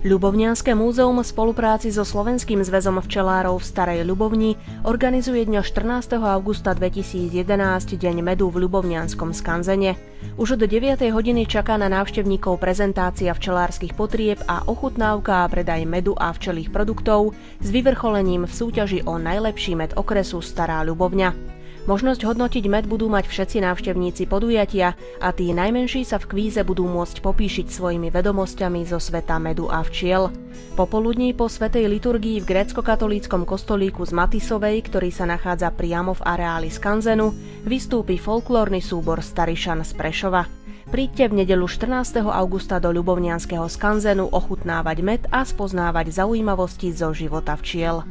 Ľubovnianske múzeum v spolupráci so Slovenským zväzom včelárov v Starej Ľubovni organizuje dňa 14. augusta 2011 Deň medu v Ľubovnianskom skanzene. Už od 9. hodiny čaká na návštevníkov prezentácia včelárskych potrieb a ochutnávka a predaj medu a včelých produktov s vyvrcholením v súťaži o najlepší med okresu Stará Ľubovňa. Možnosť hodnotiť med budú mať všetci návštevníci podujatia a tí najmenší sa v kvíze budú môcť popíšiť svojimi vedomosťami zo sveta medu a včiel. Popoludní po svätej liturgii v grécko-katolíckom kostolíku z Matisovej, ktorý sa nachádza priamo v areáli skanzenu, vystúpi folklórny súbor Starišan z Prešova. Príďte v nedeľu 14. augusta do Ľubovnianskeho skanzenu ochutnávať med a spoznávať zaujímavosti zo života včiel.